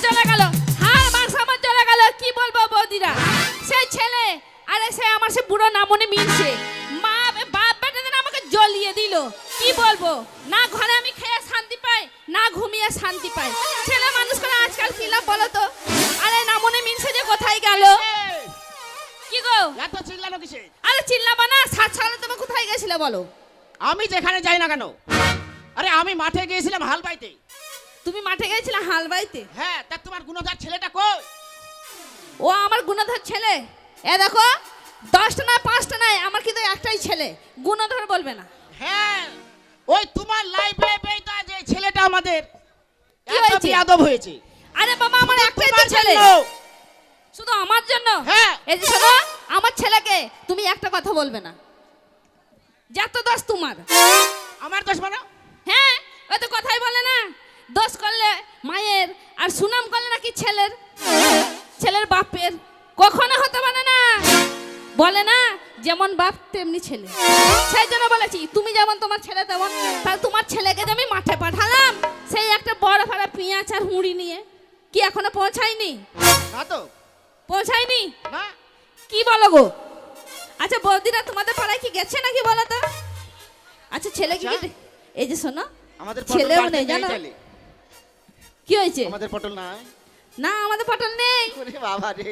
চলে গেল, হাড় মাংস আমার চলে গেল। কি বলবো বৌদিরা, সেই ছেলে আরে সে আমার সে বুড়ো নামনে মিলছে, মা বাপ বেটাদের আমাকে জ্বলিয়ে দিল। কি বলবো, না ঘরে আমি খেয়ে শান্তি পাই, না ঘুমিয়ে শান্তি পাই। ছেলে মানুষ করে আজকাল কি লাভ বলো তো? আরে নামনে মিলছে যে কোথায় গেল? কি গো এত চিল্লানো কিসে? আরে চিল্লাবা না, সাত সালে তুমি কোথায় গেছিলে বলো? আমি যেখানে যাই না কেন, আরে আমি মাঠে গিয়েছিলাম হাল বাইতে। তুমি মাঠে গেছিলে হাল বাইতে? হ্যাঁ, তা তোমার গুণধর ছেলেটা কই? ও আমার গুণধর ছেলে? এ দেখো, 10টা নয় 5টা নয়, আমার কিন্তু একটাই ছেলে। গুণধর বলবে না। হ্যাঁ, ওই তোমার লাইফে বেটা যে ছেলেটা আমাদের কি এত হয়েছে? বিয়াদব হয়েছে। আরে বাবা, আমার একটাই তো তোমার ছেলে। জন্য। শুধু আমার জন্য? হ্যাঁ। এই যে শোনো, আমার ছেলেকে তুমি একটা কথা বলবে না, যত দোষ তোমার। আমার দোষ মানে? হ্যাঁ, ওই তো কথাই বলে না, দোষ করলে মায়ের আর সুনাম করলে নাকি ছেলের, ছেলের বাপের। কখনো হতে পারে না, বলে না যেমন বাপ তেমনি ছেলে। সেই জন্য বলেছি তুমি যেমন তোমার ছেলে তেমন। তাহলে তোমার ছেলেকে যে আমি মাঠে পাঠালাম, সেই একটা বড় ফাড়া পেঁয়াজ আর হুঁড়ি নিয়ে, কি এখনো পৌঁছায়নি? না তো। পৌঁছায়নি? না। কি বলো গো? আচ্ছা বৌদিরা তোমাদের পাড়ায় কি গেছে নাকি বলো তো? আচ্ছা ছেলে কি আচ্ছা। এই যে শোনো, আমাদের ছেলেও পটল নেই জানো? কি হয়েছে? আমাদের পটল নাই। না আমাদের পটল নেই। ওরে বাবা রে।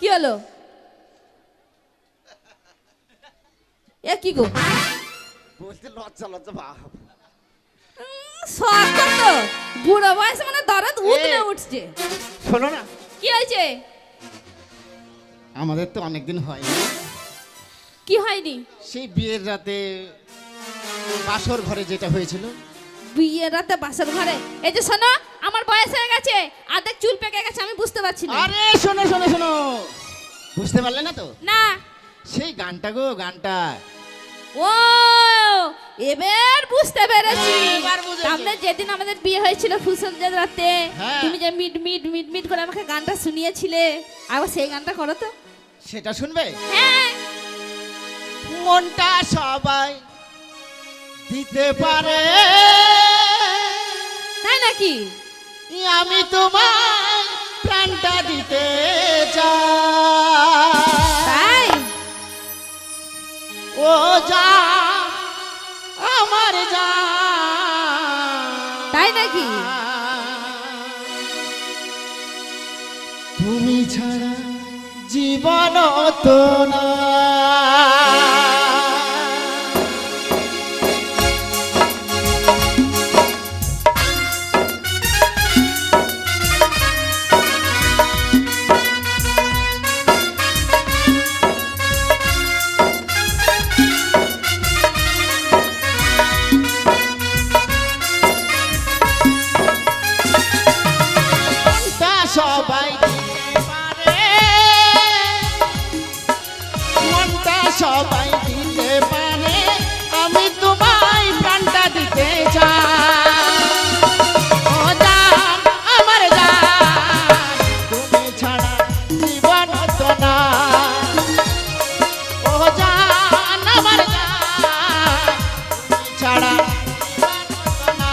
কি হলো? এ কি গো? বলতে লজ্জা লজ্জা বাপ। শখ তো বুড়ো বয়সে মানে দরদ উঠলে উঠছে। শোনো না, কি হয়েছে? আমাদের তো অনেকদিন হয় কি হয়নি? সেই বিয়ের রাতে বাসর ঘরে যেটা হয়েছিল। বিয়ের রাতে বাসর ঘরে? এই যে শোনো, আমার বয়স হয়ে গেছে, অর্ধেক চুল পেকে গেছে, আমি বুঝতে পারছি না। আরে শোনো শোনো শোনো, বুঝতে পারলে না তো? না। সেই গানটা গো, গানটা। ও এবার বুঝতে পেরেছি। এবার বুঝেছি। আমরা যেদিন আমাদের বিয়ে হয়েছিল ফুলসজ্জার রাতে, হ্যাঁ। তুমি যে মিট মিট মিট মিট করে আমাকে গানটা শুনিয়েছিলে, আবার সেই গানটা করো তো। সেটা শুনবে? হ্যাঁ। মনটা সবাই দিতে পারে, তাই নাকি? আমি তোমার প্রাণটা দিতে চাই। তাই? ও যা আমার যা। তাই নাকি? তুমি ছাড়া জীবন তো না। সবাই দিতে পারে, মনটা সবাই দিতে পারে, আমি তোমায় প্রাণটা দিতে চাই। ও জান আমার জান, তুমি ছাড়া জীবন তো না। ও জান আমার জান, তুমি ছাড়া জীবন তো না।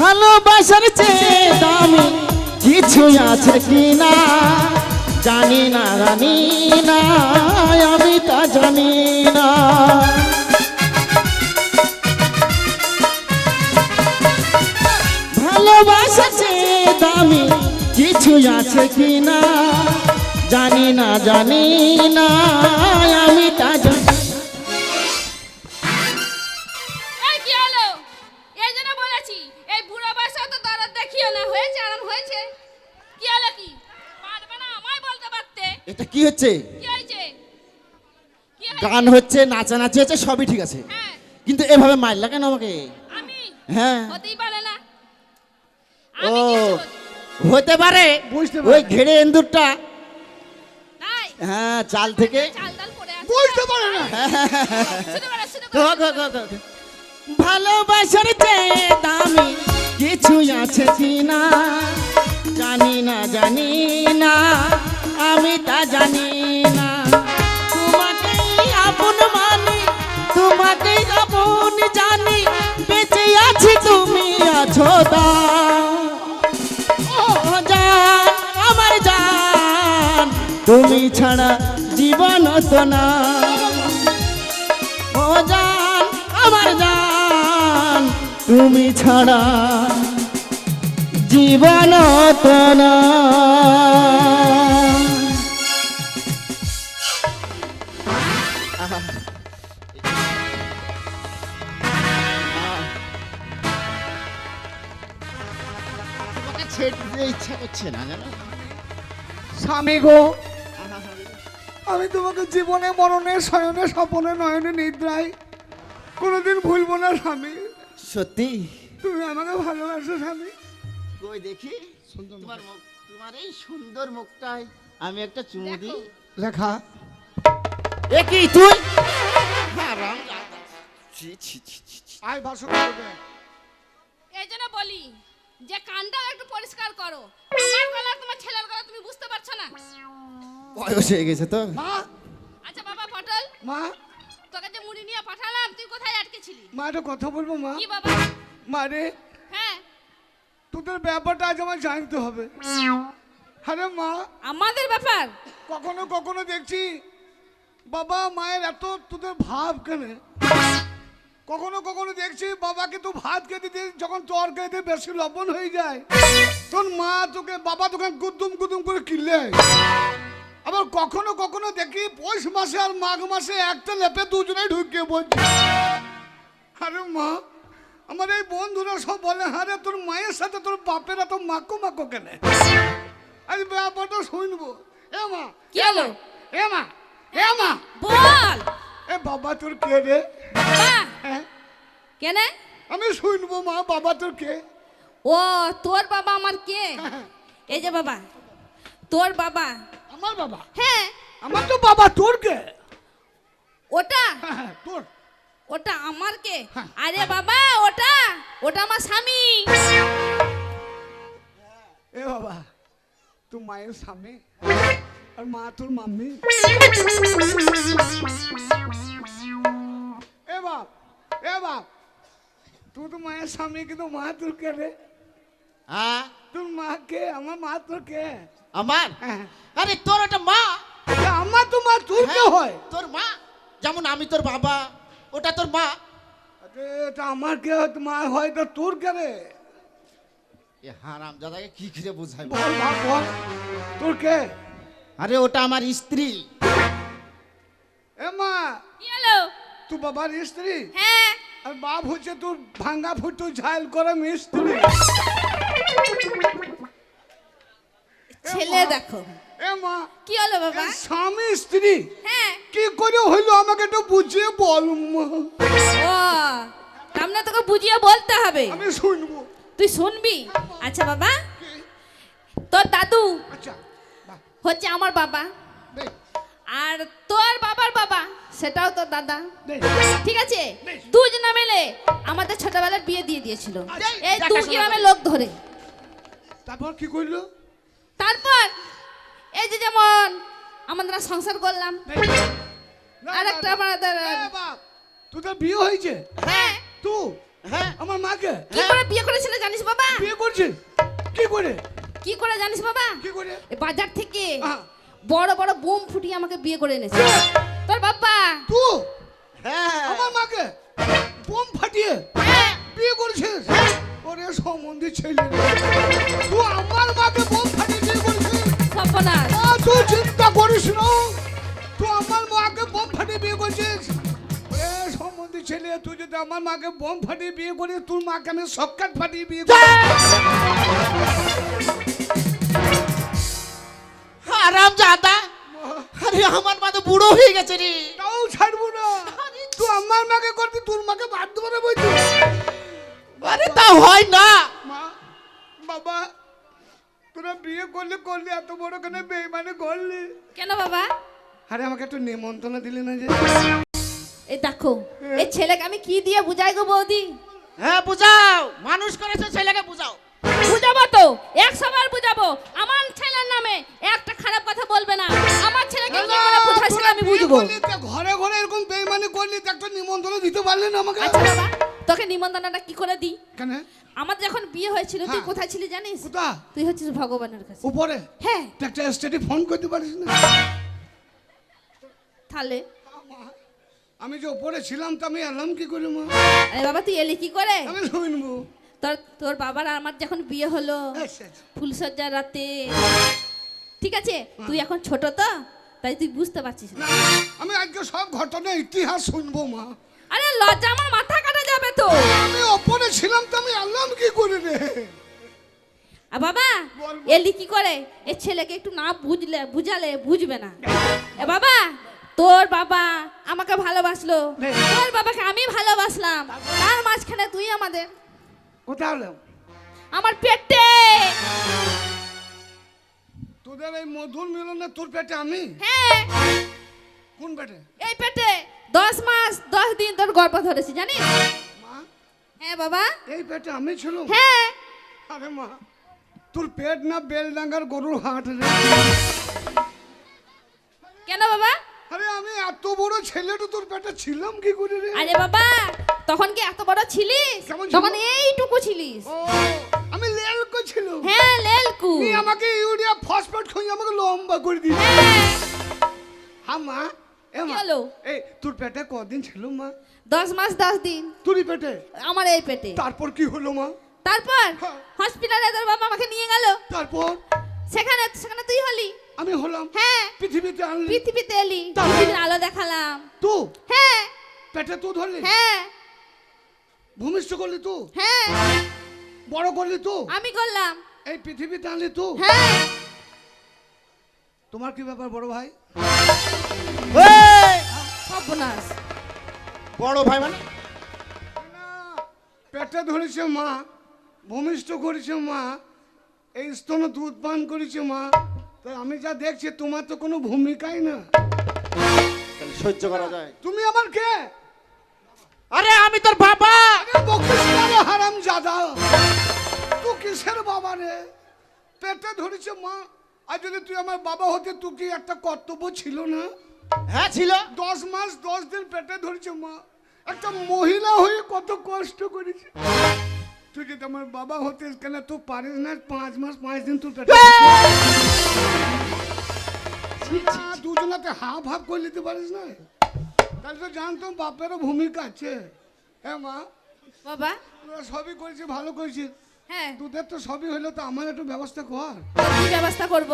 ভালোবাসার চেয়ে দামি কিছু আছে কিনা জানি না, জানি না, আমি তা জানি না। ভালোবাসার চেয়ে দামি কিছু আছে কিনা জানি না, জানি না, আমি তা জানি। এই কি হলো? এই জন্য বলেছি এই বুড়ো বয়সে তো দরদ দেখিও না। হয়েছে, আরাম হয়েছে। কি হলো? কি পারবে না আমায় বলতে পারতে? এটা কি হচ্ছে? কি হয়েছে? কি হয়েছে? গান হচ্ছে, নাচানাচি হচ্ছে, সবই ঠিক আছে, হ্যাঁ, কিন্তু এভাবে মারলা কেন আমাকে? আমি হ্যাঁ। হতেই পারে না। ও আমি কিছু বলি- হতে পারে বুঝতে ওই পারে। ঘেড়ে এন্দুরটা তাই হ্যাঁ চাল থেকে চাল ডাল পড়ে আছে বুঝতে পারে না। শুরু করো, শুরু গো, করো। গো, গো, গো। ভালোবাসার চেয়ে দামি কিছু আছে কিনা জানি না আমি তা জানি না তোমাকেই আপন মানি তোমাকেই আপন জানি বেঁচে আছি তুমি আছো তা ও জান আমার জান তুমি ছাড়া জীবন তো না ও জান আমার জান তুমি ছাড়া জীবন তো না তোমাকে ছেড়ে দিতে ইচ্ছা করছে না জানো স্বামী গো, আমি তোমাকে জীবনে মরণে শয়নে স্বপনে নয়নে নিদ্রায় কোনোদিন ভুলবো না স্বামী। সত্যি তুমি আমাকে ভালোবাসো স্বামী। কই দেখি তোমার মুখ তোমার এই সুন্দর মুখটাই আমি একটা চুমু দিই লেখা এ কি তুই হারাম জাদা। ছি ছি ছি ছি ছি। আয় ভাষণ করবে। এই জন্য বলি যে কানটাও একটু পরিষ্কার করো। আমার গলা তোমার ছেলের গলা তুমি বুঝতে পারছো না। বয়স হয়ে গেছে তো মা, আচ্ছা বাবা পটল, মা, তোকে যে মুড়ি নিয়ে পাঠালাম তুই কোথায় আটকে ছিলি? মা একটা কথা বলবো মা। কি বাবা? মা রে, হ্যাঁ তোদের ব্যাপারটা আজ আমার জানতে হবে। আরে মা, আমাদের ব্যাপার। কখনো কখনো দেখছি বাবা মায়ের এত তোদের ভাব কেন? কখনো কখনো দেখছি বাবাকে তো ভাত খেতে দিয়ে যখন তরকারিতে বেশি লবণ হয়ে যায় তখন মা তোকে বাবা তোকে গুদুম গুদুম করে কিনলে। আবার কখনো কখনো দেখি পৌষ মাসে আর মাঘ মাসে একটা লেপে দুজনেই ঢুকিয়ে বলছে। আরে মা, আমার এই বন্ধুরা সব বলে আরে তোর মায়ের সাথে তোর বাপের এত মাকো মাকো কেন? আজ ব্যাপারটা শুনবো। এ মা, কি হলো? এ মা, এ মা, বল এ বাবা তোর কে রে? বাবা হ্যাঁ, কেনে? আমি শুনবো মা, বাবা তোর কে? ও তোর বাবা আমার কে? এই যে বাবা তোর বাবা। আমার বাবা? হ্যাঁ আমার তো বাবা, তোর কে? ওটা তোর? ওটা আমার কে? হ্যাঁ। আরে বাবা ওটা ওটা আমার স্বামী। এ বাবা, তুই মায়ের স্বামী আর মা তোর মাম্মি। এ বাপ, এ বাপ, তুই তো মায়ের স্বামী কিন্তু মা তোর কে রে? হ্যাঁ তোর মা কে? আমার মা তোর কে? আমার হ্যাঁ। আরে তোর ওটা মা এ আমার তো মা, তোর কে হয়? তোর মা যেমন আমি তোর বাবা ওটা তোর মা আরে এটা আমার কে হয়? মা হয় তো তোর কে রে? এ হারাম দাদাকে কি করে বোঝাই বল বাপ বল, তোর কে? আরে ওটা আমার স্ত্রী এ মা, কি হলো? তুই বাবার স্ত্রী হ্যাঁ আর বাপ হচ্ছে তোর ভাঙ্গা ফুটু ঝাল করে মিস্ত্রি। ছেলে দেখো। এ মা, কি হলো বাবা? এ স্বামী স্ত্রী হ্যাঁ কি করে হইলো আমাকে একটু বুঝিয়ে বল মা। ও সামনে তোকে বুঝিয়ে বলতে হবে, আমি শুনবো। তুই শুনবি। আচ্ছা বাবা তোর দাদু আচ্ছা বাহ, হচ্ছে আমার বাবা দে, আর তোর বাবার বাবা সেটাও তোর দাদা। দে। ঠিক আছে, বেশ। দুজনে মিলে আমাদের ছোটবেলার বিয়ে দিয়ে দিয়েছিল আচ্ছা, এই দু দেখাশোনা গ্রামের লোক ধরে। তারপর কি করলো? তারপর এই যে যেমন আমরা সংসার করলাম। দে। না, আর না, একটা না। আমাদের এ বাপ, তোদের বিয়ে হয়েছে? হ্যাঁ তুই হ্যাঁ আমার মাকে কি করে বিয়ে করেছিল জানিস বাবা? বিয়ে করছিস? কি করে? কি করে জানিস বাবা? কি করে? এই বাজার থেকে হ্যাঁ। বড় বড় বোম ফুটিয়ে আমাকে বিয়ে করে এনেছে তোর বাবা। তুই হ্যাঁ আমার মাকে বোম ফাটিয়ে হ্যাঁ বিয়ে করছিস? ওরে সম্বন্ধে ছেলে রে। তুই আমার মাকে বোম ফাটিয়ে বিয়ে করছিস? সর্বনাশ। তুই চিন্তা করিস না, তুই আমার মাকে বোম ফাটিয়ে বিয়ে করছিস? ওরে সম্বন্ধে ছেলে, তুই যদি আমার মাকে বোম ফাটিয়ে বিয়ে করিস তোর মাকে আমি সক্কাট ফাটিয়ে বিয়ে করি। হারাম জাদা আরে আমার মা তো বুড়ো হয়ে গেছে রে তাও ছাড়বো না, তুই আমার মাকে করবি, তোর মাকে বাধ্য করে বলছি। আরে তা হয় না মা, বাবা, তোরা বিয়ে করলে করলি এত বড় কেন বেইমানি করলি? কেন বাবা? আরে আমাকে একটু নেমন্তন্ন দিলি না যে? এই দেখো, এই ছেলেকে আমি কি দিয়ে বুঝাই গো বৌদি? হ্যাঁ বুঝাও, মানুষ করেছে ছেলেকে বুঝাও। বুঝাবো তো, 100 বার বুঝাবো। আমার ছেলের নামে একটা খারাপ কথা বলবে না। আমার ছেলেকে কি করে বুঝাইছিল আমি বুঝবো। ঘরে ঘরে এরকম বেইমানি করলি তো একটা নিমন্ত্রণ দিতে পারলি না আমাকে? আচ্ছা বাবা, তোকে নিমন্ত্রণটা কি করে দিই? কেন? আমাদের যখন বিয়ে হয়েছিল তুই হ্যাঁ। কোথায় ছিলি জানিস? কোথা? তুই হচ্ছিস ভগবানের কাছে। উপরে? হ্যাঁ। তুই একটা স্টেটে ফোন করতে পারিস না? তাহলে আমি যে উপরে ছিলাম তো আমি এলাম কি করে মা? আরে বাবা তুই এলি কি করে? আমি শুনবো। তোর বাবার আর আমার যখন বিয়ে হলো আচ্ছা, আচ্ছা। ফুলসজ্জার রাতে, ঠিক আছে তুই এখন ছোট তো তাই তুই বুঝতে পারছিস না। আমি আজকে সব ঘটনা ইতিহাস শুনবো মা। আরে লজ্জা আমার মাথা কাটা যাবে তো। আমি উপরে ছিলাম তো আমি এলাম কি করে রে? আর বাবা বলবো। এলি কি করে? এ ছেলেকে একটু না বুঝালে বুঝবে না। এ বাবা, তোর বাবা আমাকে ভালোবাসলো, তোর বাবাকে আমি ভালোবাসলাম, তার মাঝখানে তুই আমাদের কোথায় হলাম? আমার পেটে। তোদের এই মধুর মিলনে তোর পেটে আমি? হ্যাঁ, কোন পেটে? এই পেটে 10 মাস 10 দিন তোর গর্ভ ধরেছি জানিস? মা, হ্যাঁ বাবা। এই পেটে আমি ছিলাম? হ্যাঁ। আরে মা, তোর পেট না বেলডাঙ্গার গরুর হাট রে? কেন বাবা? আরে আমি এত বড় ছেলেটা তোর পেটে ছিলাম কি করে রে? আরে বাবা, তখন কি এত বড় ছিলিস? কেমন ছিল? তখন এইটুকু ছিলিস। ও, আমি লেলকো ছিল। হ্যাঁ, লেলকু। তুই আমাকে ইউরিয়া ফসফেট খুঁজে আমাকে লম্বা করে দিবি। হ্যাঁ। হ্যাঁ মা, এ কি মা, হলো? এই তোর পেটে কদিন ছিল মা? 10 মাস 10 দিন তোরই পেটে? আমার এই পেটে। তারপর কি হলো মা? তারপর হ্যাঁ। হসপিটালে তোর বাবা আমাকে নিয়ে গেল। তারপর সেখানে সেখানে তুই হলি। আমি হলাম? হ্যাঁ, পৃথিবীতে আনলি? পৃথিবীতে এলি, তারপর? পৃথিবীর আলো দেখালাম। তো হ্যাঁ। পেটে তো ধরলি? হ্যাঁ। ভূমিষ্ঠ করলি তো? হ্যাঁ, বড় করলি তো? আমি করলাম। এই পৃথিবীতে আনলি তো? হ্যাঁ। তোমার কি ব্যাপার বড় ভাই? এই, সর্বনাশ। বড় ভাই মানে? না, পেটে ধরেছে মা, ভূমিষ্ঠ করেছে মা, এই স্তন দুধ পান করেছে মা। তাই আমি যা দেখছি তোমার তো কোনো ভূমিকাই না। তাহলে সহ্য করা যায়? তুমি আমার কে? আরে আমি তোর বাবা। আরে বকিস না রে হারামজাদা। তুই কিসের বাবা রে? পেটে ধরেছে মা, আর যদি তুই আমার বাবা হতে তুই কি একটা কর্তব্য ছিল না? হ্যাঁ ছিল। 10 মাস 10 দিন পেটে ধরেছে মা, একটা মহিলা হয়ে কত কষ্ট করেছে। তুই যদি আমার বাবা হতিস কেন তুই পারিস না 5 মাস 5 দিন তুই পেটে দুজনাতে হাফ হাফ করে নিতে পারিস না? তাহলে তো জানতাম বাপেরও ভূমিকা আছে। হ্যাঁ মা, বাবা। তোরা সবই করেছিস, ভালো করেছিস। হ্যাঁ, তোদের তো সবই হলো, তো আমার একটু ব্যবস্থা কর। কি ব্যবস্থা করব?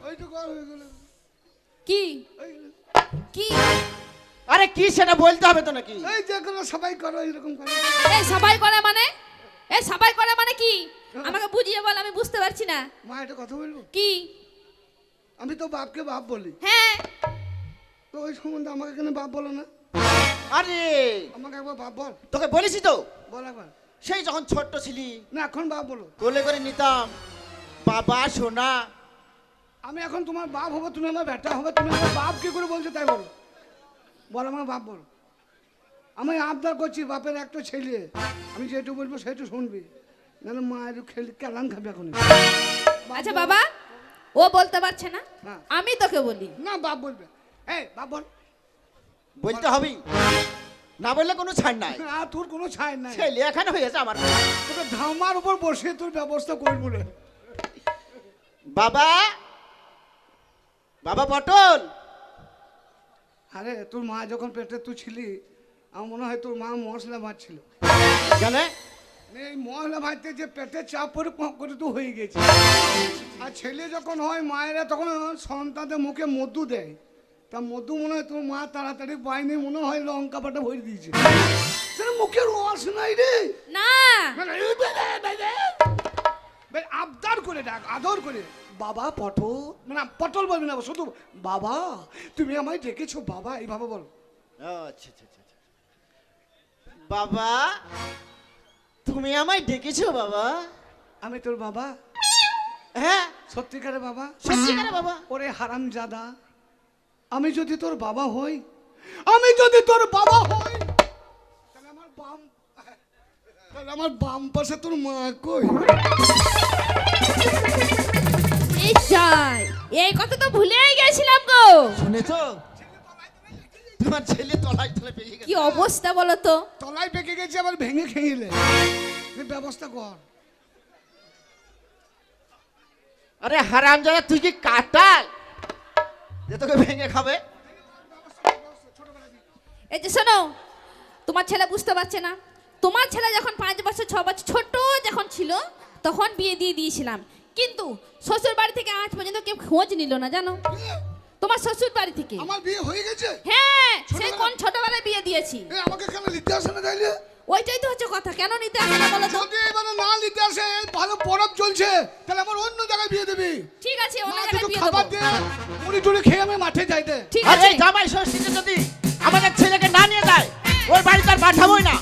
ওই তো কর হয়ে গেল। কি এই কি? আরে কি সেটা বলতে হবে তো নাকি? এই যেগুলো সবাই করো এরকম করো। এই সবাই করে মানে? এই সবাই করে মানে কি? আমাকে বুঝিয়ে বল, আমি বুঝতে পারছি না। মা একটা কথা বলবো? কি? আমি তো বাপকে বাপ বলি, হ্যাঁ। তো ওই সম্বন্ধে আমাকে কেন বাপ বলো না? আরে আমাকে একবার বাপ বল। তোকে বলেছি তো, বল একবার। সেই যখন ছোট্ট ছিলি না এখন বাপ বলো। কোলে করে নিতাম, বাবা সোনা। আমি এখন তোমার বাপ হবো, তুমি আমার বেটা হবে, তুমি আমার বাপ কি করে বলছো তাই বলো। বল আমার বাপ বল। আমি আবদার করছি, বাপের একটা ছেলে, আমি যেটু বলবো সেটু শুনবি, নাহলে মায়ের খেলে কেলান খাবে এখন। আচ্ছা বাবা, ও বলতে পারছে না, হ্যাঁ। আমি তোকে বলি। না বাপ বলবে। এই বাপ বল। বলতে হবেই, না বললে কোনো ছাড় নাই। আর তোর কোনো ছাই নাই। ছেলে এখানে হয়েছে আমার। তোকে ধামার উপর বসে তোর ব্যবস্থা করবো রে। বাবা, বাবা পটল। আরে তোর মা যখন পেটে তুই ছিলি, আমার মনে হয় তোর মা মশলা ভাজছিল। জানে এই মশলা ভাজতে যে পেটে চাপ পরে পক করে তো হয়ে গেছে। আর ছেলে যখন হয় মায়েরা তখন সন্তানদের মুখে মধু দেয়, তা মধু মনে হয় তোর মা তাড়াতাড়ি পায়নি, মনে হয় লঙ্কা পাটা ভরে দিয়েছে। সেটা মুখের রস নাই রে। না। আবদার করে ডাক, আদর করে, বাবা পটল, মানে পটল বলবি না, শুধু বাবা তুমি আমায় ডেকেছো বাবা, এইভাবে বল। আচ্ছা আচ্ছা আচ্ছা। বাবা তুমি আমায় ডেকেছো বাবা? আমি তোর বাবা। হ্যাঁ সত্যিকারে বাবা? সত্যিকারে বাবা। ওরে হারামজাদা, আমি যদি তোর বাবা হই, আমি যদি তোর বাবা হই, তাহলে আমার বাম পাশে তোর মা কই? এই যাই, এই কথা তো ভুলেই গেছিলাম গো। শুনেছো তোমার ছেলে তলায় তলায় পেয়ে গেছে। কি অবস্থা বলো তো? তলায় পেকে গেছে, আবার ভেঙে খেয়েলে ব্যবস্থা কর। আরে হারামজাদা, তুই কি কাটাল যে তোকে ভেঙে খাবে? এই যে শোনো, তোমার ছেলে বুঝতে পারছে না। তোমার ছেলে যখন 5 বছর 6 বছর ছোট যখন ছিল তখন বিয়ে দিয়ে দিয়েছিলাম, কিন্তু শ্বশুর বাড়ি থেকে আজ পর্যন্ত কেউ খোঁজ নিল না জানো। তোমার শ্বশুর বাড়ি থেকে। আমার বিয়ে হয়ে গেছে? হ্যাঁ, সে কোন ছোটবেলায় বিয়ে দিয়েছি। আমাকে কেন নিতে আসে না তাইলে? ওইটাই তো হচ্ছে কথা, কেন নিতে আসে না বলো তো? যদি এবারে না নিতে আসে, ভালো পরব চলছে, তাহলে আমার অন্য জায়গায় বিয়ে দিবি। ঠিক আছে, অন্য মা, জায়গায় দুটো বিয়ে খাবার দেবো। দে, মুড়ি টুড়ি খেয়ে আমি মাঠে যাইতে। ঠিক আরে আছে। জামাই ষষ্ঠীতে যদি আমাদের ছেলেকে না নিয়ে যায়, ওই বাড়ি তার পাঠাবোই না।